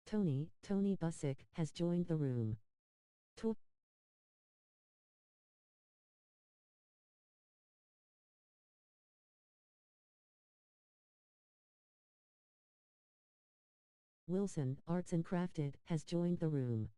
Tony Busick has joined the room. Wilson Arts and Crafted has joined the room.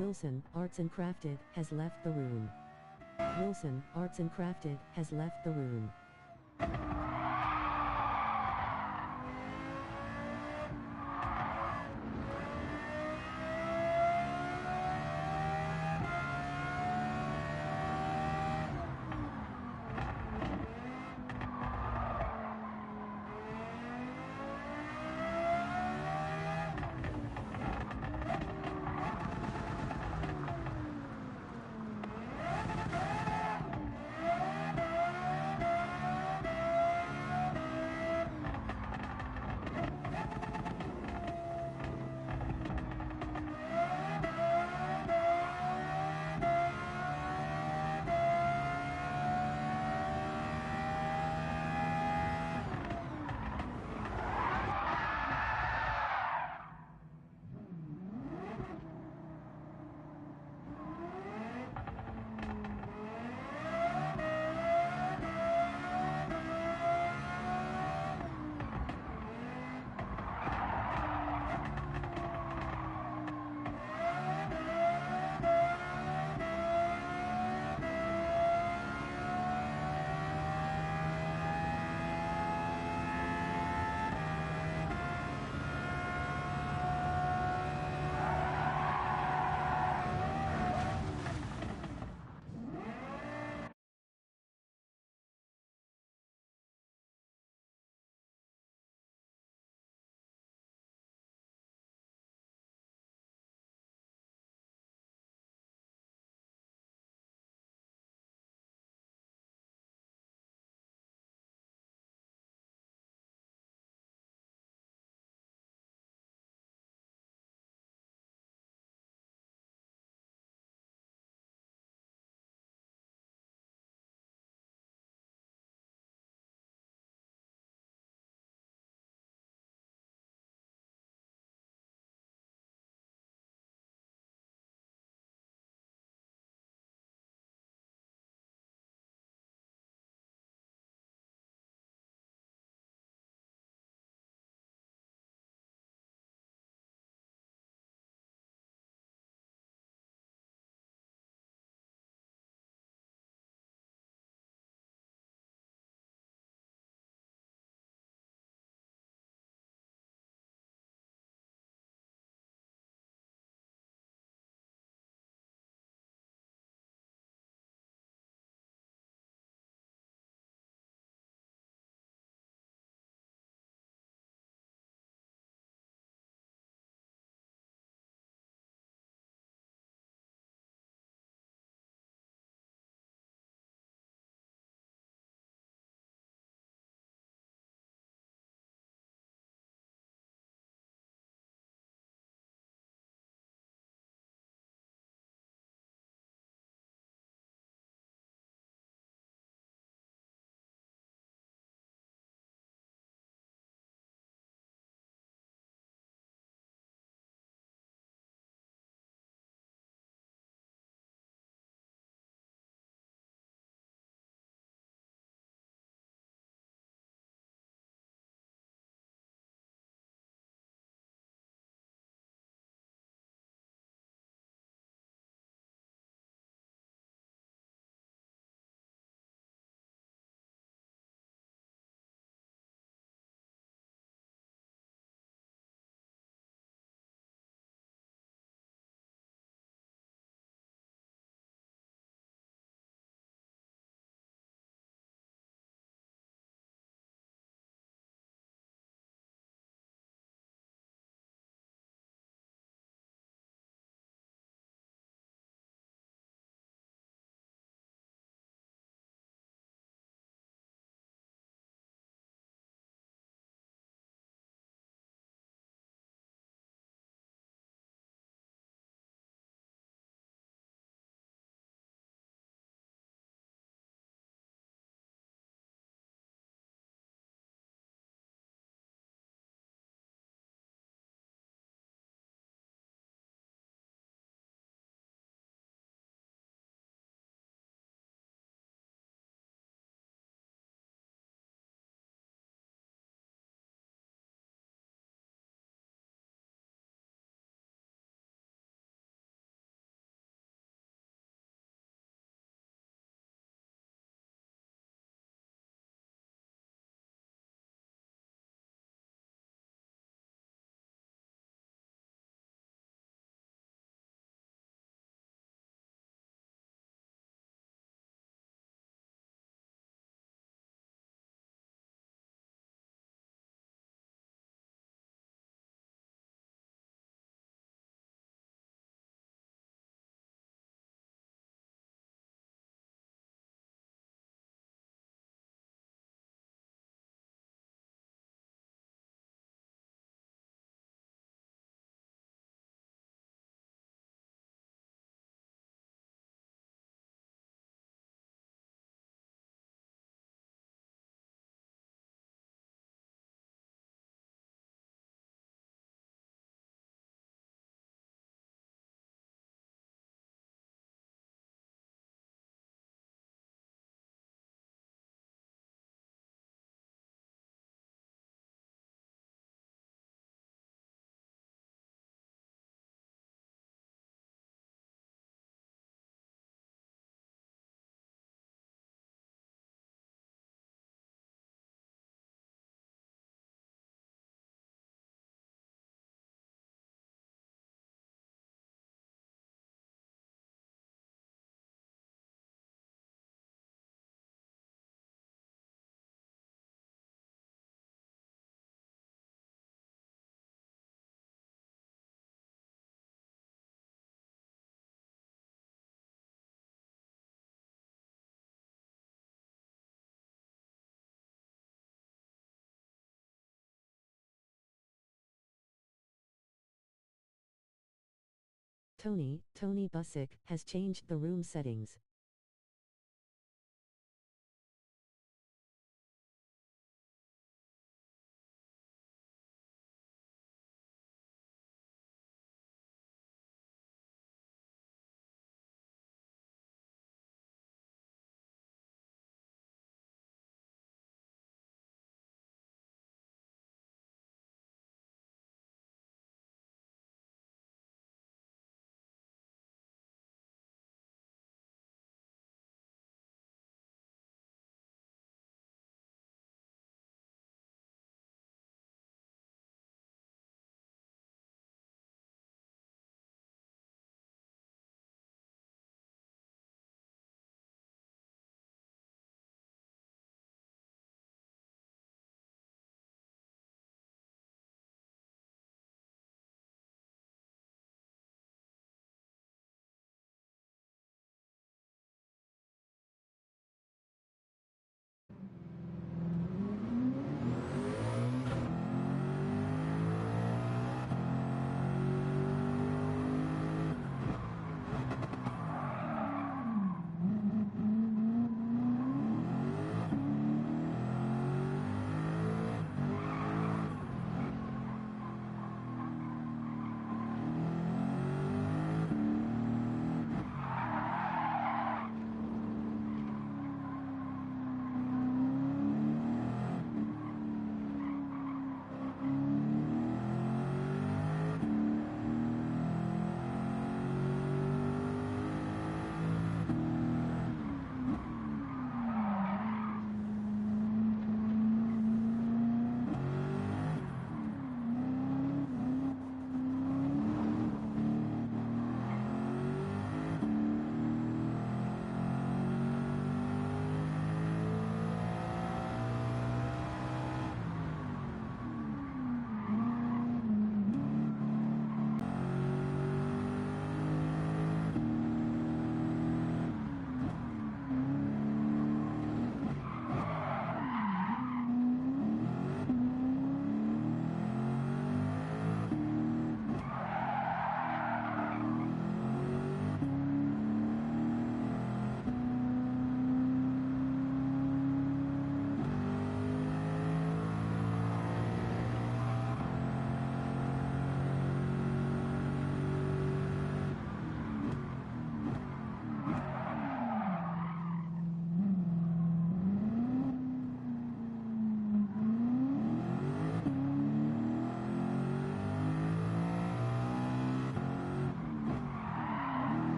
Wilson, Arts and Crafted, has left the room. Wilson, Arts and Crafted, has left the room. Tony Busick has changed the room settings.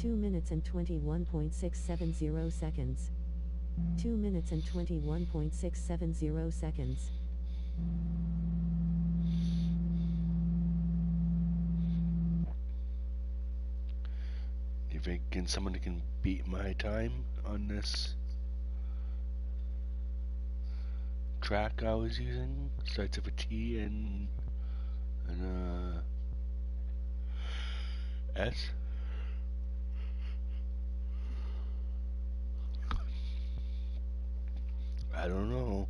2 minutes and 21.670 seconds. 2 minutes and 21.670 seconds. You think someone can beat my time on this track I was using? Starts with a T and S? I don't know.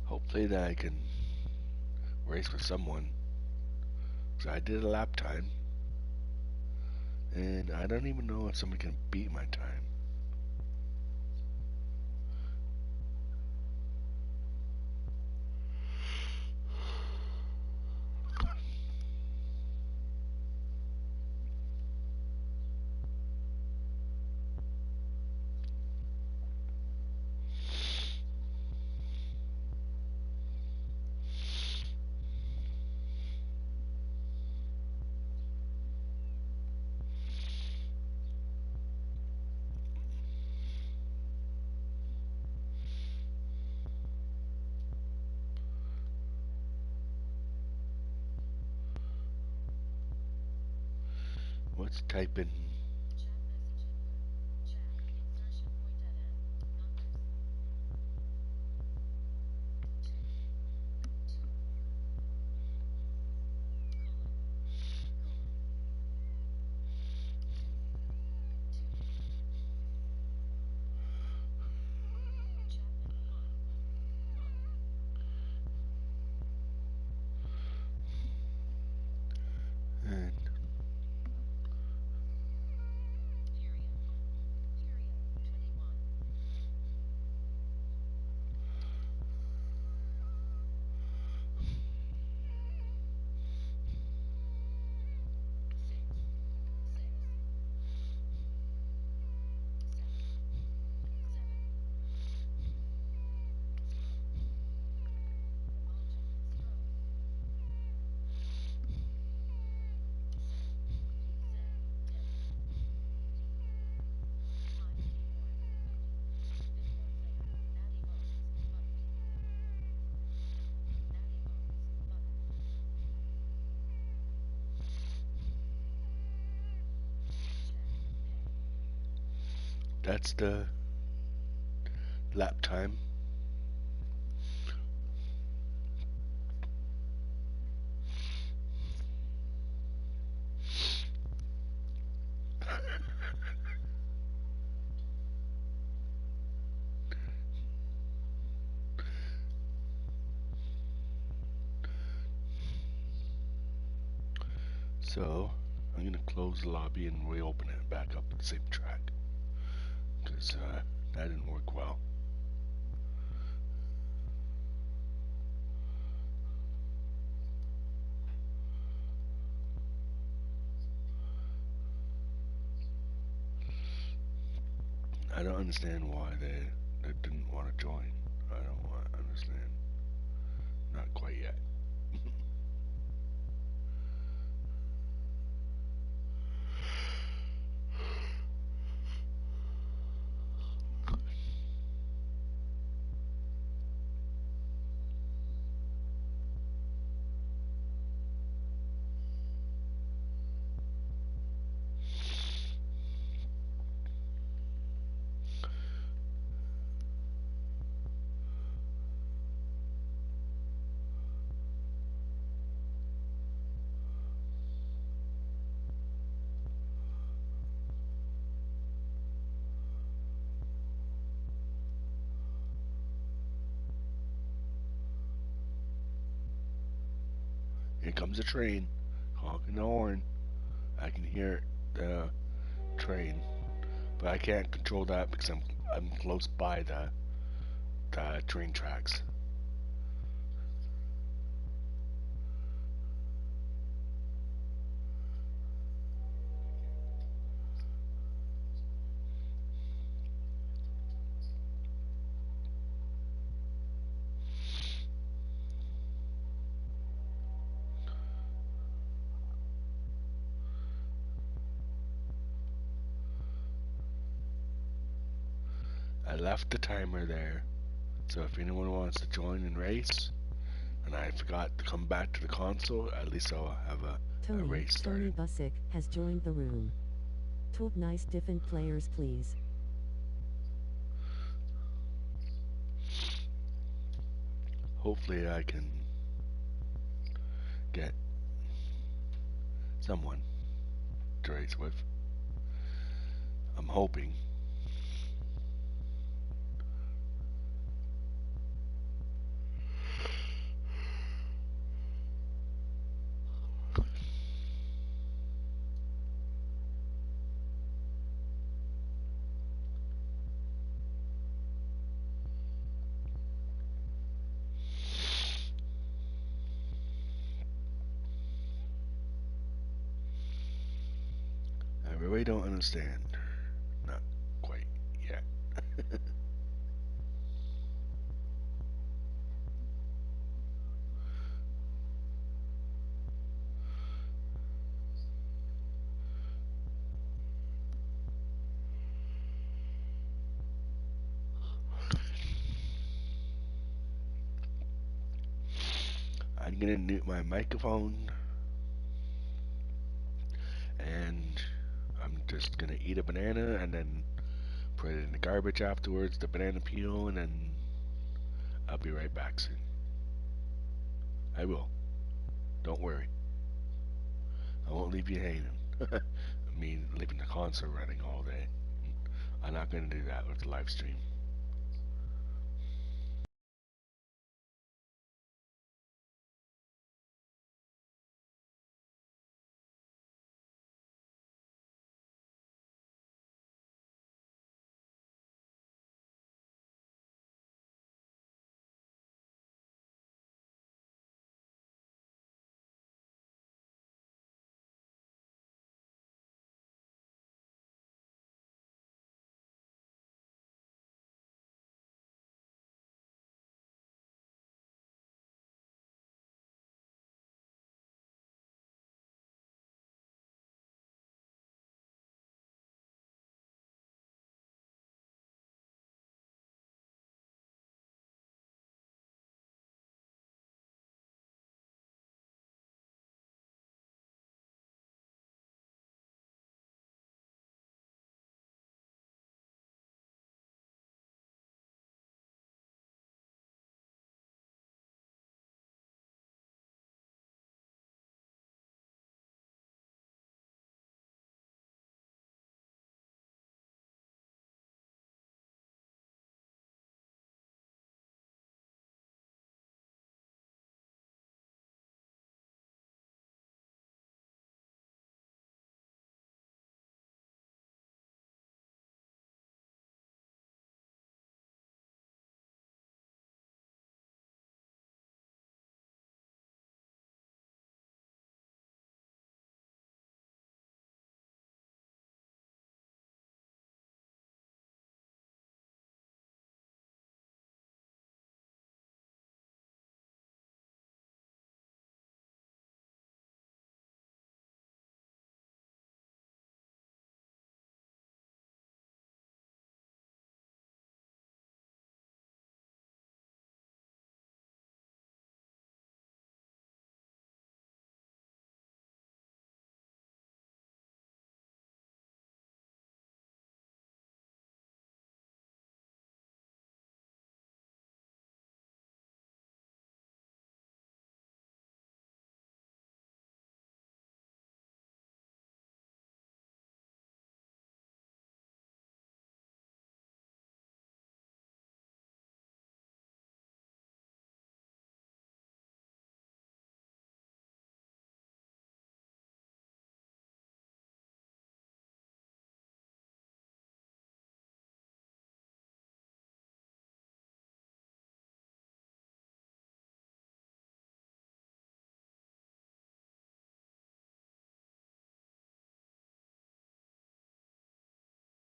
Hopefully that I can race with someone. So I did a lap time. And I don't even know if someone can beat my time. Let's type in. And that's the lap time. So I'm gonna close the lobby and reopen it back up at the same track because that didn't work well. I don't understand why they didn't want to join. I don't want to understand. Not quite yet. Here comes a train, honking the horn. I can hear the train, but I can't control that because I'm close by the train tracks. I left the timer there, so if anyone wants to join and race, and I forgot to come back to the console, at least I'll have a race Tony started. Busick has joined the room. Talk nice different players please. Hopefully I can get someone to race with. I'm hoping. I really don't understand. Not quite yet. I'm gonna mute my microphone, and I'm just gonna eat a banana and then put it in the garbage afterwards, the banana peel, and then I'll be right back soon. I will. Don't worry. I won't leave you hanging. I mean, leaving the console running all day. I'm not gonna do that with the live stream.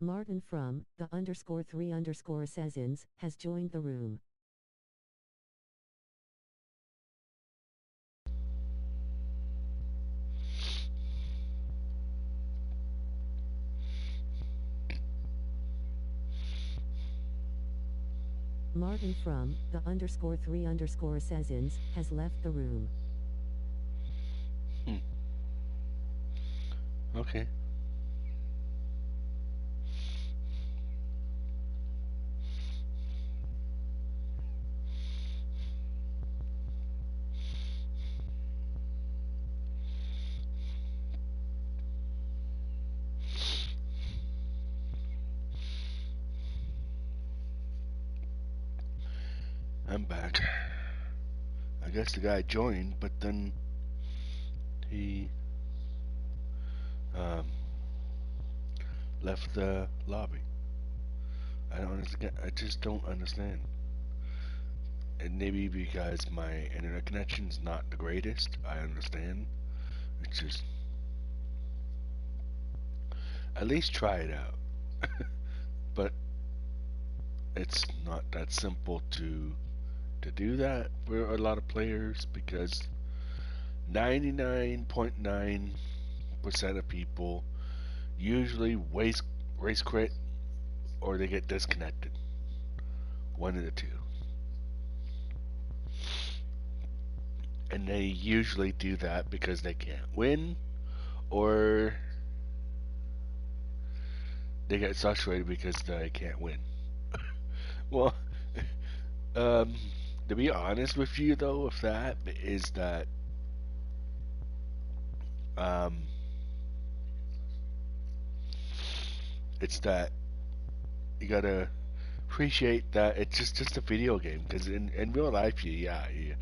Martin from the _3_ Sessions has joined the room. Martin from the _3_ Sessions has left the room. Okay. I'm back. I guess the guy joined, but then he um, left the lobby. I don't understand. I just don't understand. And maybe because my internet connection's not the greatest, I understand. It's just at least try it out. But it's not that simple to do that for a lot of players because 99.9% of people usually race quit or they get disconnected. One of the two. And they usually do that because they can't win or they get frustrated because they can't win. Well, um, to be honest with you though, with that is that um, it's that you gotta appreciate that it's just a video game because in real life, it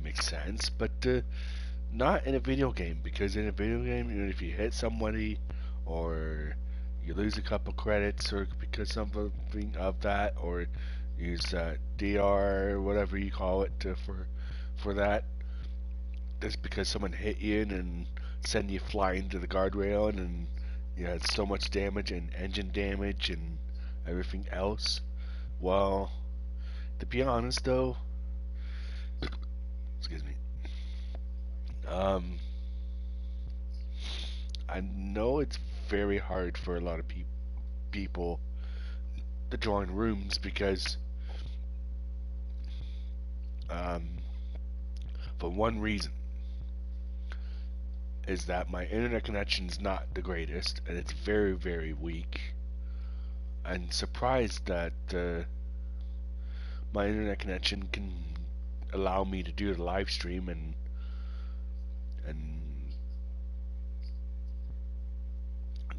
makes sense, but not in a video game because in a video game, even if you hit somebody or you lose a couple credits or because something of that or use DR whatever you call it for that, that's because someone hit you and send you flying to the guardrail and you had so much damage and engine damage and everything else. Well, to be honest though, excuse me, um, I know it's very hard for a lot of people to join rooms because, um, for one reason, is that my internet connection is not the greatest and it's very, very weak. I'm surprised that my internet connection can allow me to do the live stream and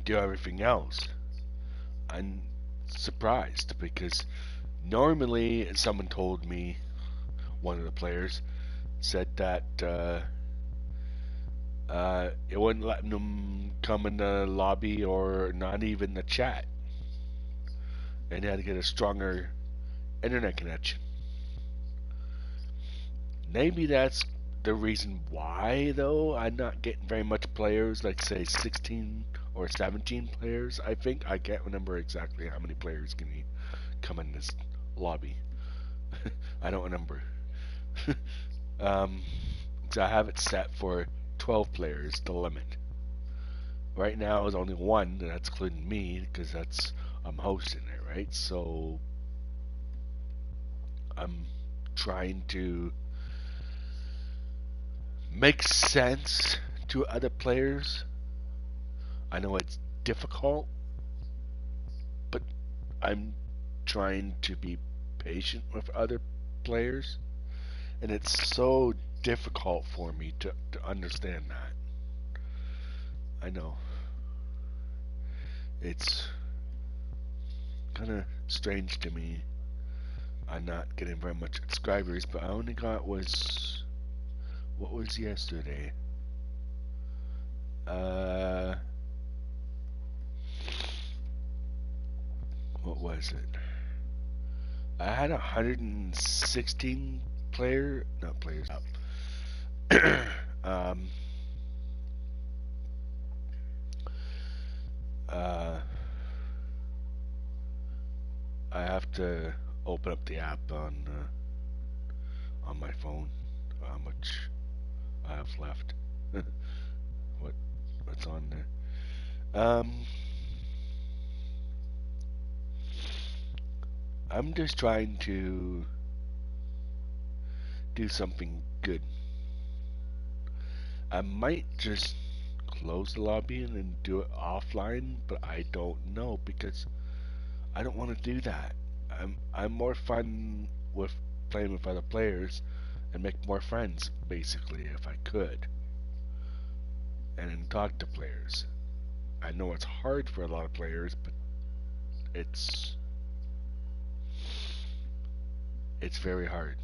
do everything else. I'm surprised because normally someone told me, one of the players said that it wouldn't let them come in the lobby or not even the chat, and they had to get a stronger internet connection. Maybe that's the reason why, though, I'm not getting very much players, like say 16 or 17 players. I think I can't remember exactly how many players can come in this lobby. I don't remember. So I have it set for 12 players, the limit. Right now, it's only one, and that's including me, because I'm hosting it, right? So I'm trying to make sense to other players. I know it's difficult, but I'm trying to be patient with other players, and it's so difficult for me to understand that. I know. It's kind of strange to me. I'm not getting very much subscribers, but I only got what was yesterday? Uh, what was it? I had 116 not players, um, uh, I have to open up the app on my phone. How much I have left? what what's on there? I'm just trying to do something good. I might just close the lobby and then do it offline, but I don't know because I don't want to do that. I'm more fun with playing with other players and make more friends, basically, if I could, and then talk to players. I know it's hard for a lot of players, but it's it's very hard.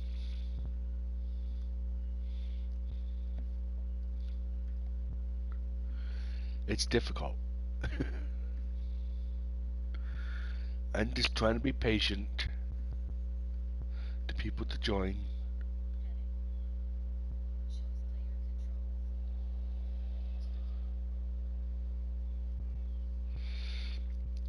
It's difficult. I'm just trying to be patient to people to join.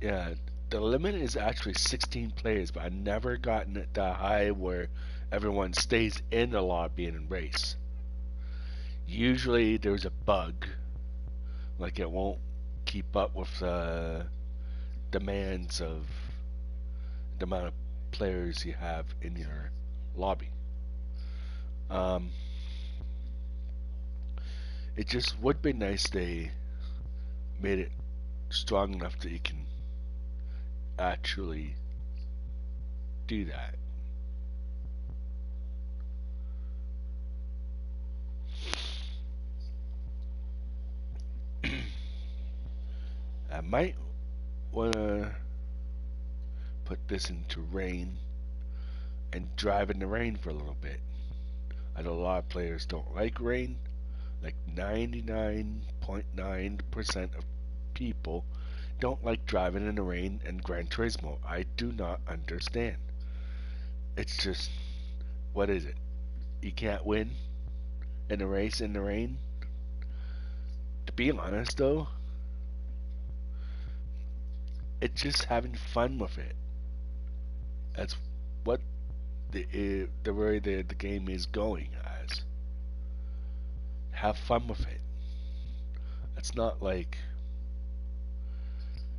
Yeah, the limit is actually 16 players, but I've never gotten it that high where everyone stays in the lobby and race. Usually there's a bug, like it won't keep up with the demands of the amount of players you have in your lobby. Um, it just would be nice they made it strong enough that you can actually do that. I might want to put this into rain and drive in the rain for a little bit. I know a lot of players don't like rain. Like 99.9% of people don't like driving in the rain in Gran Turismo. I do not understand. It's just, what is it? You can't win in a race in the rain? To be honest, though, it's just having fun with it. That's what the way the game is going as. Have fun with it. It's not like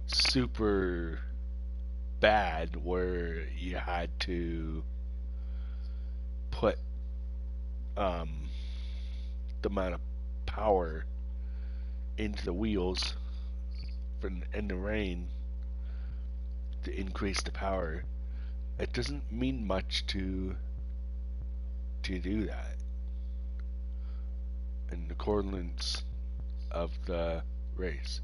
super bad where you had to put um, the amount of power into the wheels in the rain to increase the power. It doesn't mean much to do that in the coordinates of the race.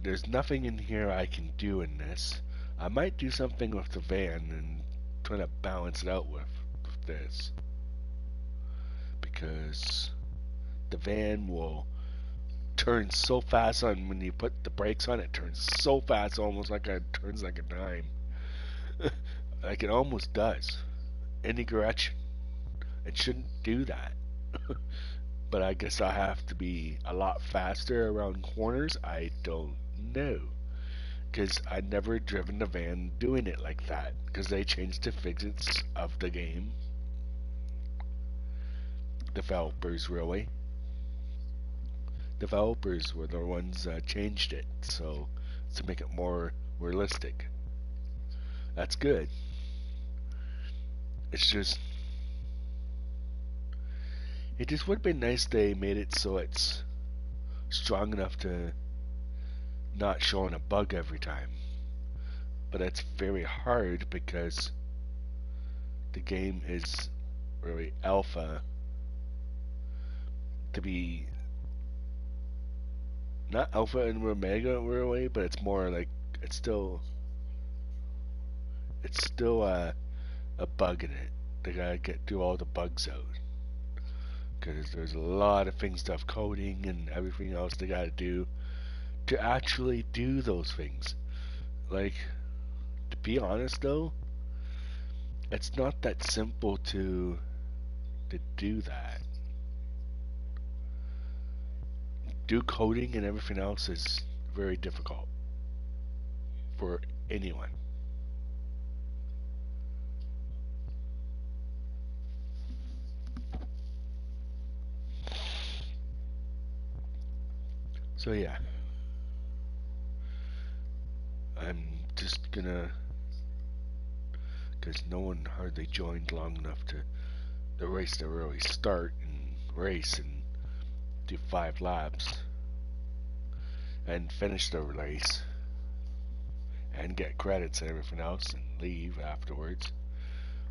There's nothing in here I can do in this. I might do something with the van and try to balance it out with this because the van will turn so fast on when you put the brakes on. It turns so fast, almost like it turns like a dime. Like it almost does. Any direction. It shouldn't do that. But I guess I have to be a lot faster around corners. I don't know. Because I'd never driven a van doing it like that. Because they changed the physics of the game. Developers, really. Developers were the ones that changed it. So, to make it more realistic. That's good. It's just, it just would be nice they made it so it's strong enough to not showing a bug every time. But it's very hard because the game is really alpha to be not alpha and omega really, but it's more like it's still a bug in it. They gotta get do all the bugs out because there's a lot of things stuff coding and everything else they gotta do to actually do those things. Like, to be honest though, it's not that simple to do that. do coding and everything else is very difficult for anyone. So yeah, I'm just gonna, because no one hardly joined long enough to the race to really start and race and do 5 laps and finish the race and get credits and everything else and leave afterwards.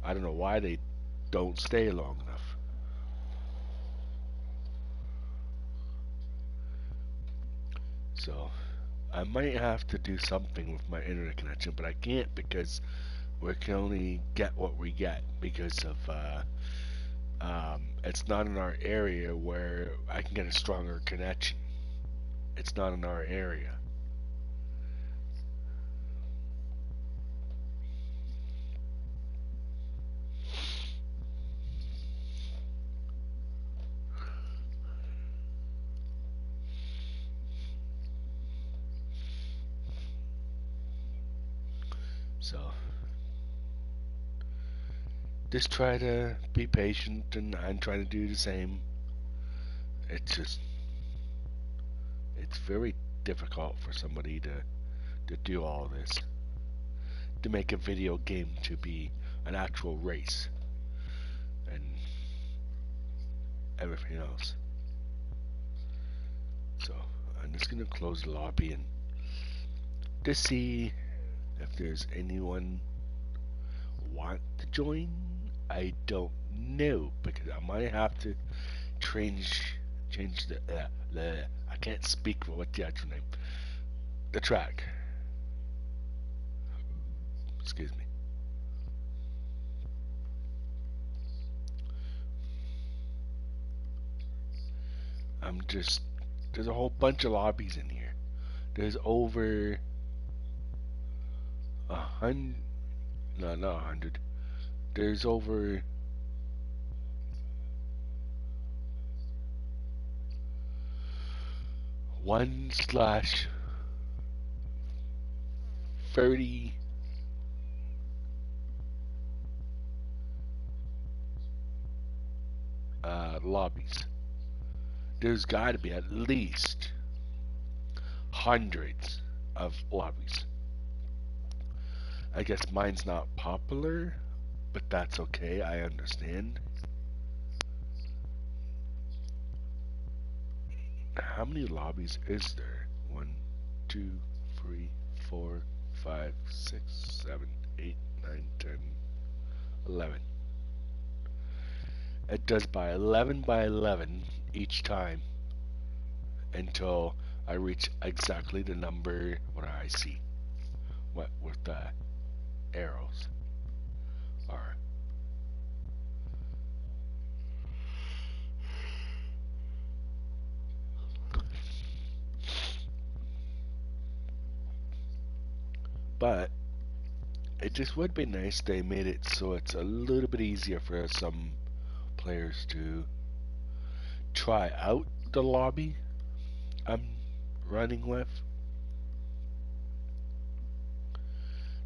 I don't know why they don't stay long enough. So I might have to do something with my internet connection, but I can't because we can only get what we get because of it's not in our area where I can get a stronger connection. It's not in our area. So just try to be patient, and I'm trying to do the same. It's very difficult for somebody to do all this, to make a video game to be an actual race and everything else. So I'm just gonna close the lobby and to see if there's anyone want to join. I don't know because I might have to change the I can't speak for what the actual name, the track. Excuse me. There's a whole bunch of lobbies in here. There's over 100, no, not 100. There's over 1/30 lobbies. There's got to be at least hundreds of lobbies. I guess mine's not popular, but that's okay. I understand. How many lobbies is there? 1, 2, 3, 4, 5, 6, 7, 8, 9, 10, 11. It does by 11 by 11 each time until I reach exactly the number. What do I see? What with the arrows are. But it just would be nice they made it so it's a little bit easier for some players to try out the lobby I'm running with,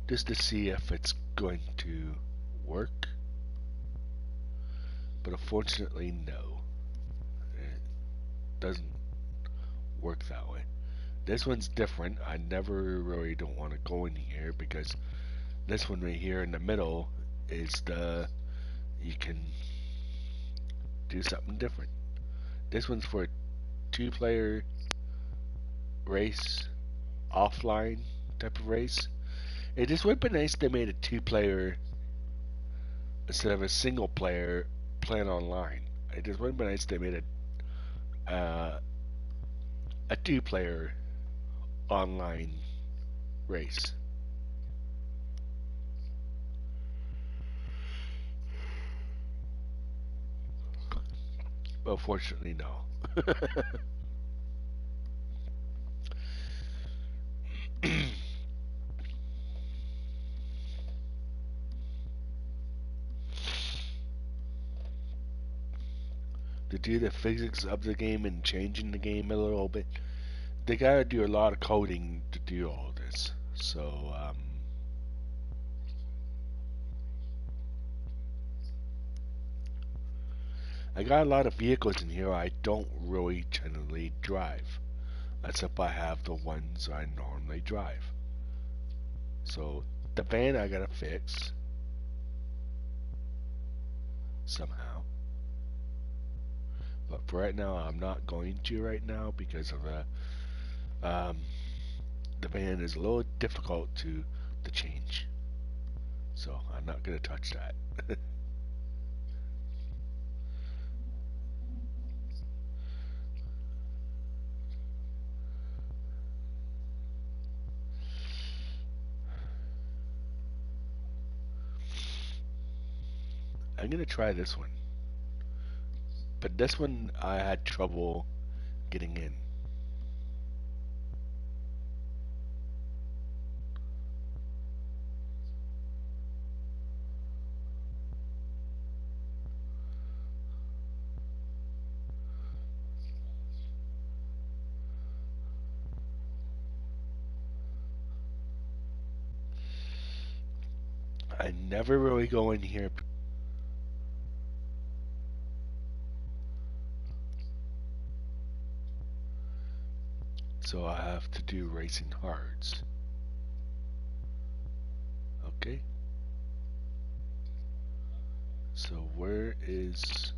just to see if it's going to work. But unfortunately, no, it doesn't work that way. This one's different. I never really don't want to go in here because this one right here in the middle is you can do something different. This one's for a 2-player race, offline type of race. It just would be nice if they made a 2-player instead of a single player playing online. It just would be nice if they made a 2-player online race. But fortunately, no. The do the physics of the game and changing the game a little bit, they gotta do a lot of coding to do all this. So, I got a lot of vehicles in here I don't really generally drive, except I have the ones I normally drive. So, the van I gotta fix somehow. But for right now, I'm not going to right now because of the van is a little difficult to change. So I'm not gonna touch that. I'm gonna try this one, but this one I had trouble getting in. I never really go in here. So I have to do racing hards. Okay. So where is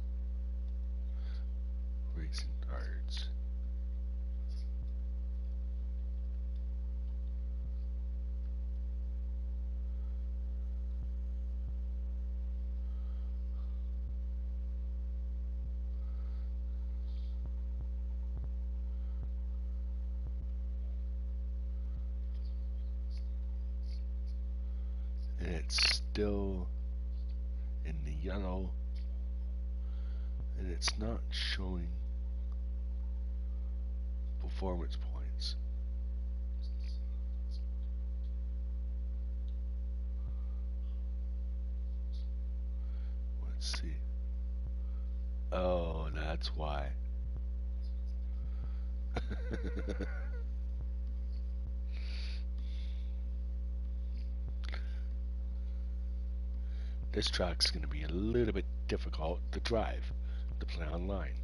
racing hards? And it's still in the yellow, and it's not showing performance points. Let's see. Oh, that's why. This track's going to be a little bit difficult to drive, to play online.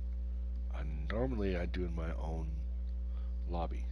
Normally I do in my own lobby.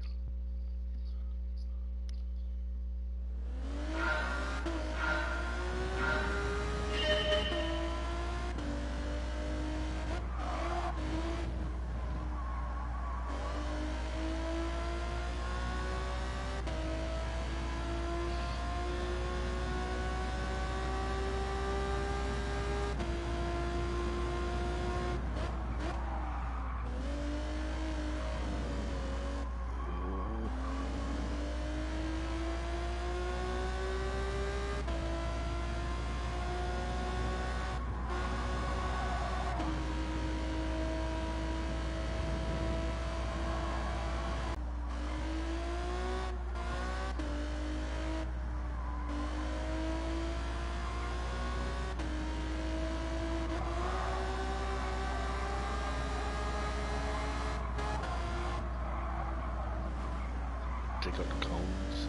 Take out the cones.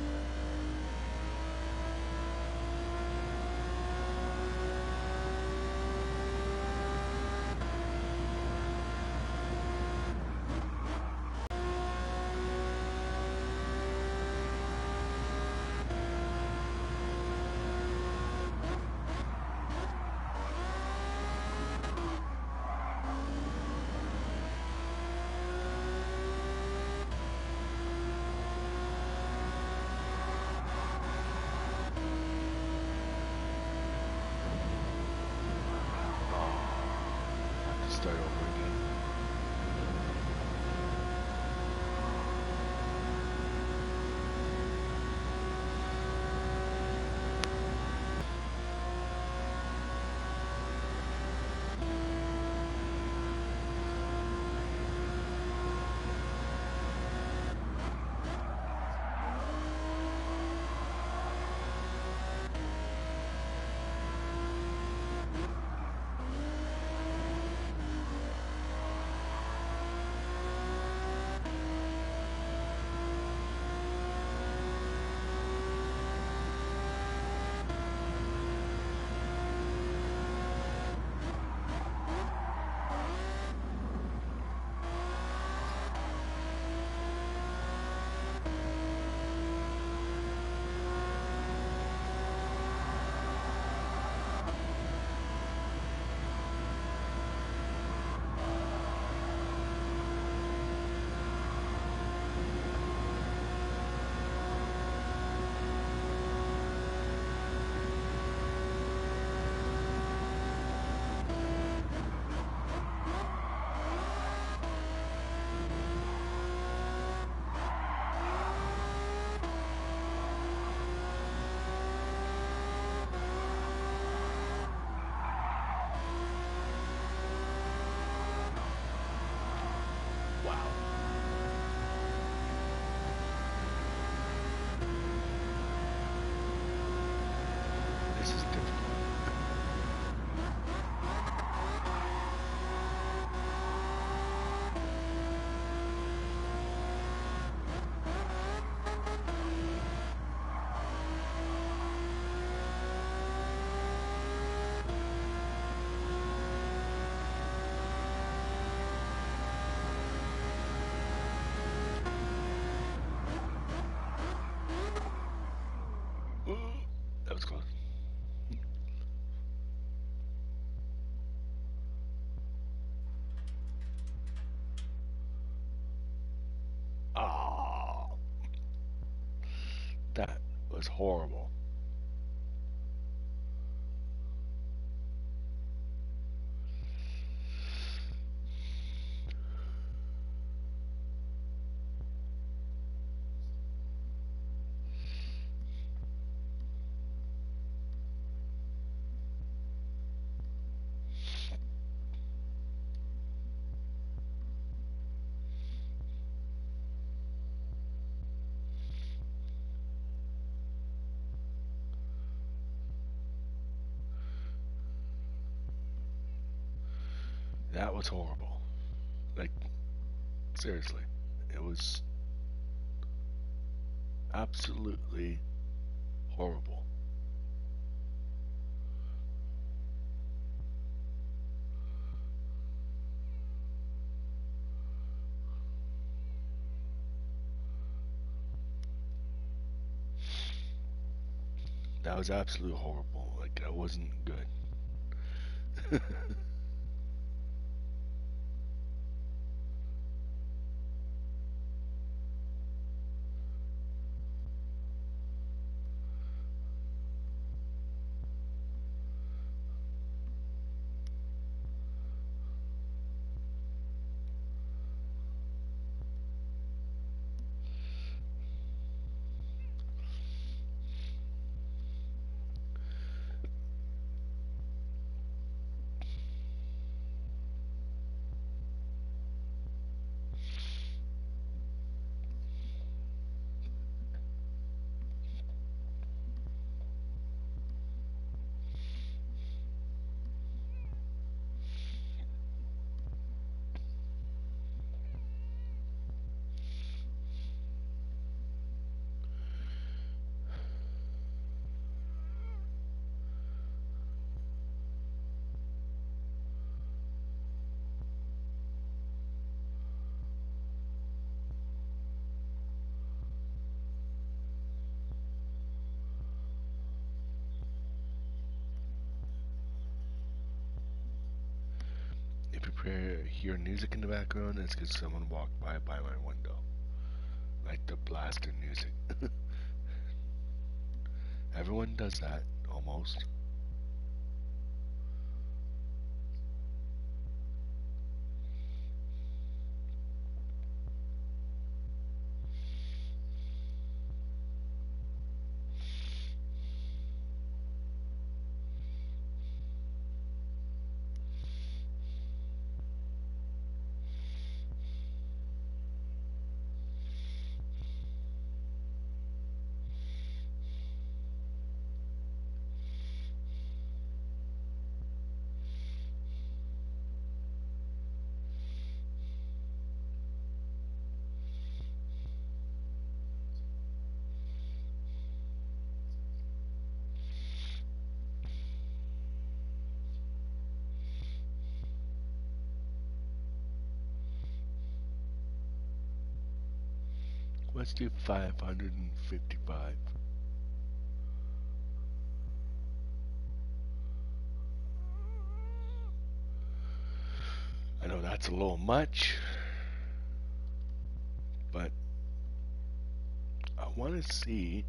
That was horrible. That was horrible. Like, seriously. It was absolutely horrible. That was absolutely horrible. Like, that wasn't good. If you hear music in the background, it's because someone walked by my window. Like the blasting music. Everyone does that, almost. Let's do 555. I know that's a little much, but I want to see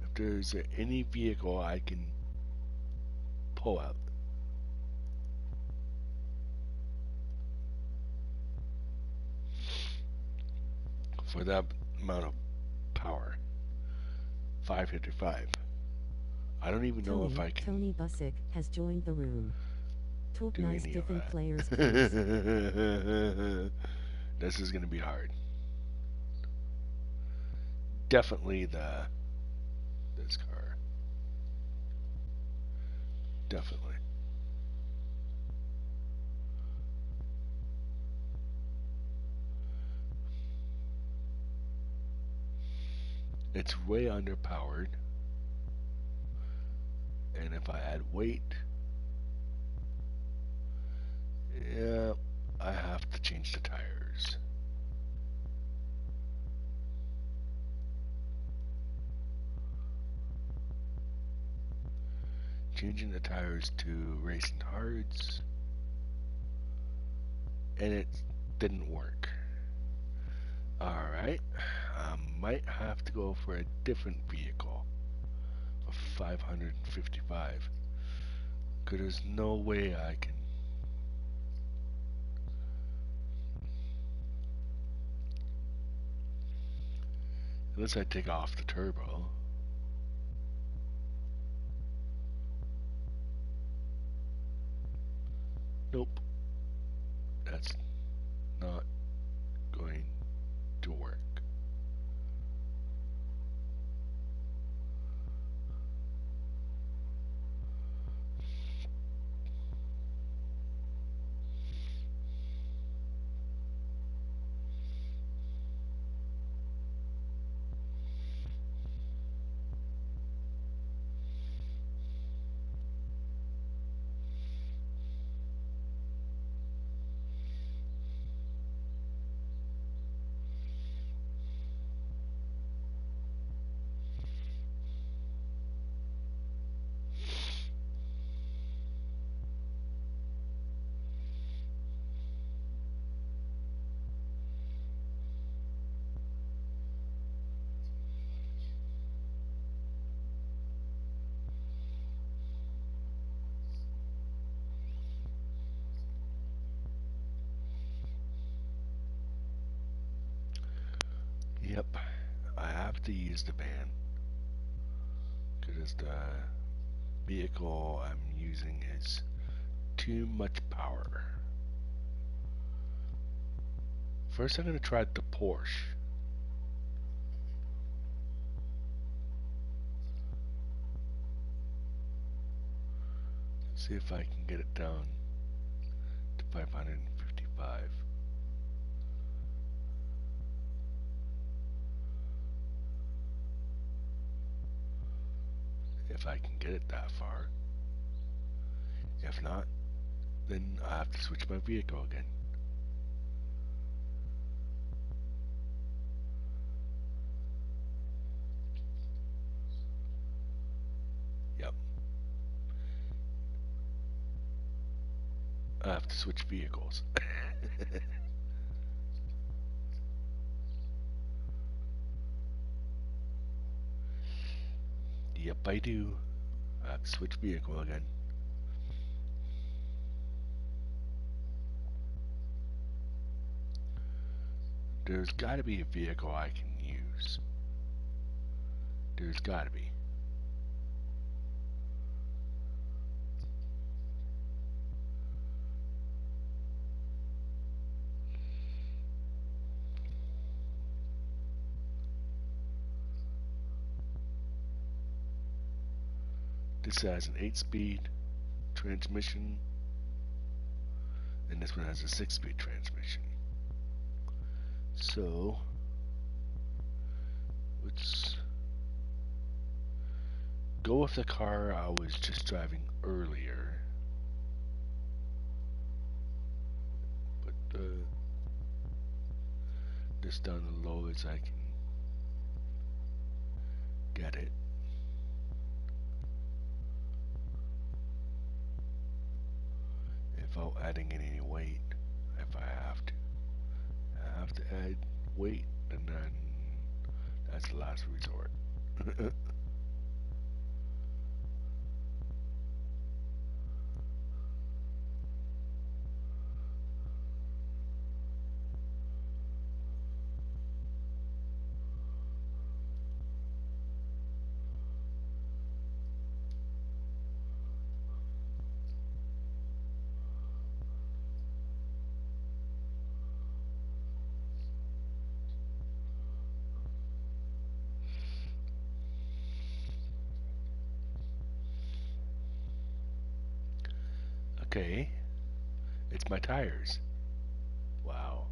if there's any vehicle I can pull out. For that amount of power. 555. I don't even know if I can Tony Busick has joined the room. Talk do nice any of different that. players, please. This is going to be hard. Definitely this car. Definitely. It's way underpowered. And if I add weight, yeah, I have to change the tires. Changing the tires to racing hards, and it didn't work. Alright, might have to go for a different vehicle of 555. Because there's no way I can. Unless I take off the turbo. Nope. That's not going to work. Yep, I have to use the van because the vehicle I'm using is too much power. First I'm going to try the Porsche. See if I can get it down to 555. If I can get it that far. If not, then I have to switch my vehicle again. Yep. I have to switch vehicles. Yep, I do. I have to switch vehicle again. There's gotta be a vehicle I can use. There's gotta be. This has an 8-speed transmission, and this one has a 6-speed transmission. So, let's go with the car I was just driving earlier. But this down the low as I can get it. Without adding any weight, if I have to. I have to add weight, and then that's the last resort. Okay, it's my tires. Wow.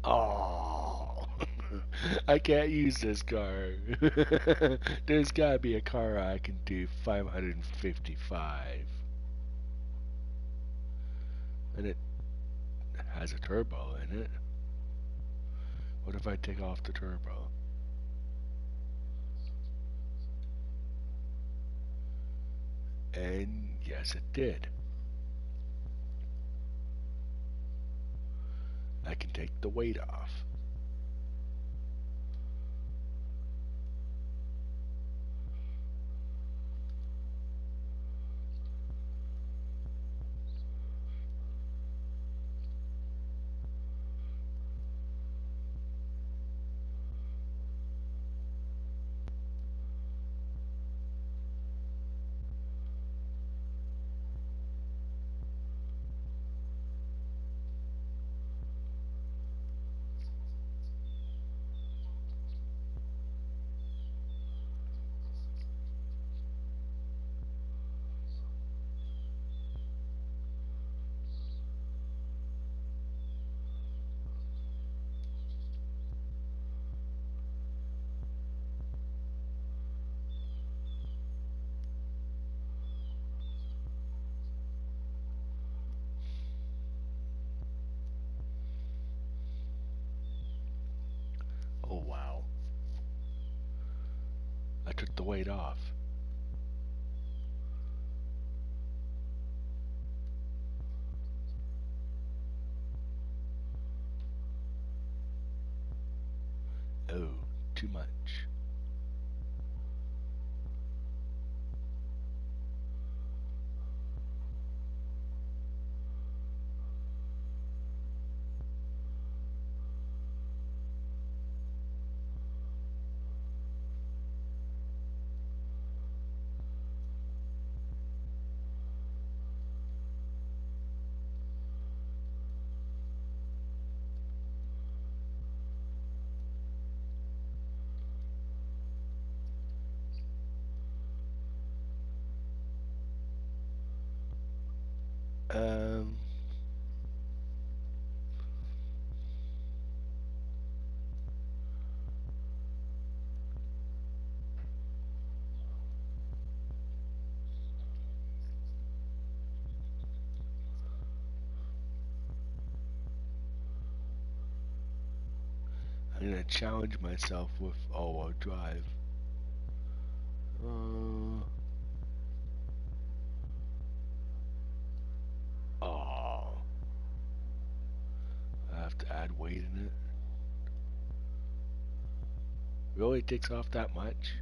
Oh, I can't use this car. There's gotta be a car I can do 555. And it has a turbo in it. What if I take off the turbo? And yes, it did. I can take the weight off. Oh wow. I took the weight off. Oh, too much. Um, I'm gonna challenge myself with all-wheel drive. Oh, I have to add weight in it. Really takes off that much?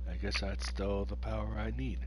I guess that's still the power I need.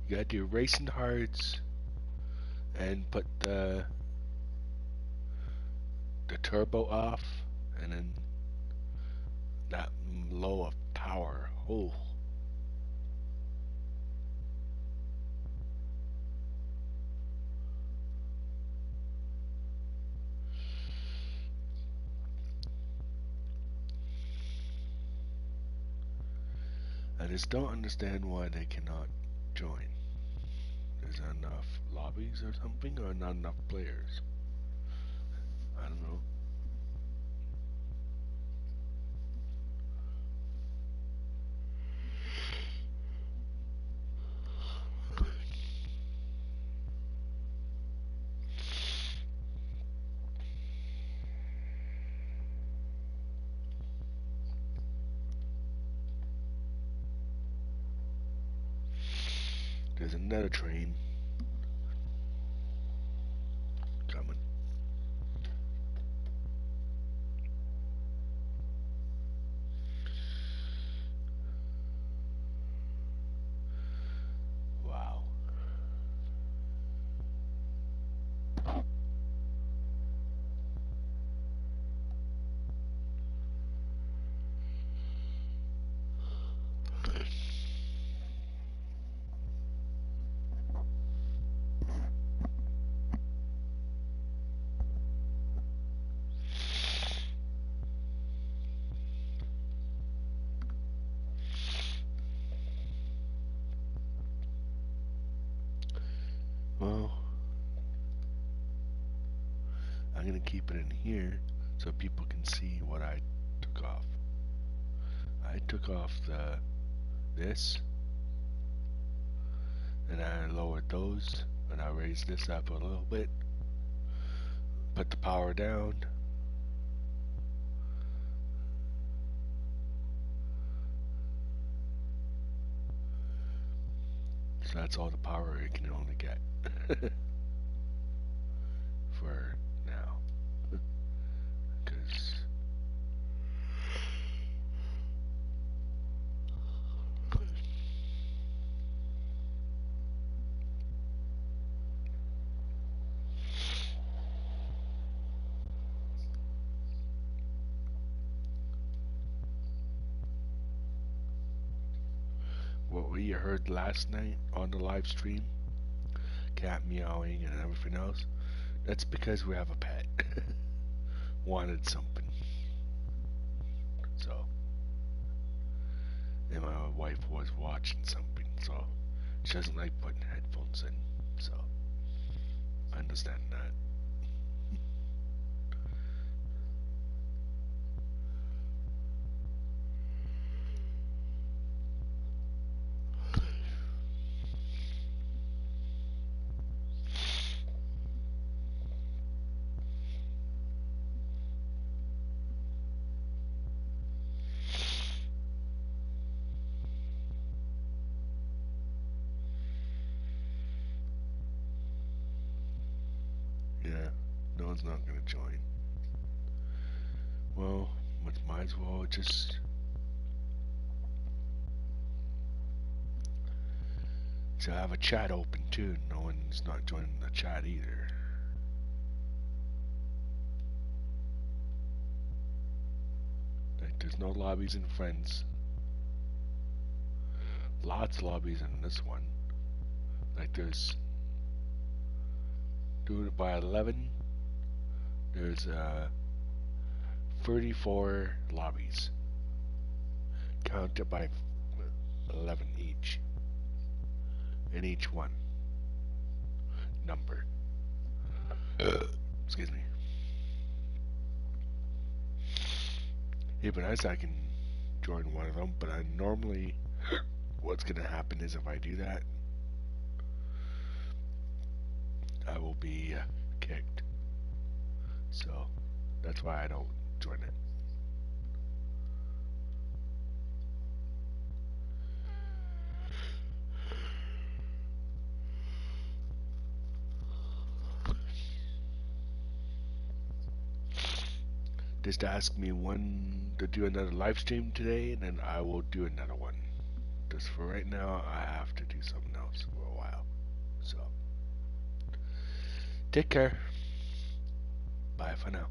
You gotta do racing hards and put the turbo off, and then that low of power. Oh, I just don't understand why they cannot join. Is there enough lobbies or something, or not enough players? I don't know. There's another train coming. Wow. Well, I'm gonna keep it in here so people can see what I took off. I took off this, and I lowered those, and I raised this up a little bit, put the power down, so that's all the power it can only get for now, because what we heard last night on the live stream, cat meowing and everything else, that's because we have a pet. Wanted something. So, and my wife was watching something, so she doesn't like putting headphones in, so I understand that. Yeah, no one's not gonna join. Well, might as well just so I have a chat open too. No one's not joining the chat either. Like, there's no lobbies in friends. Lots of lobbies in this one. Like, there's doing it by 11. There's 34 lobbies. Counted by 11 each. And each one number. Excuse me. Even as I can join one of them, but I normally, what's gonna happen is if I do that, I will be kicked. So that's why I don't join it. Just ask me when to do another live stream today, and then I will do another one. Just for right now, I have to do something else for a while. So, take care. Bye for now.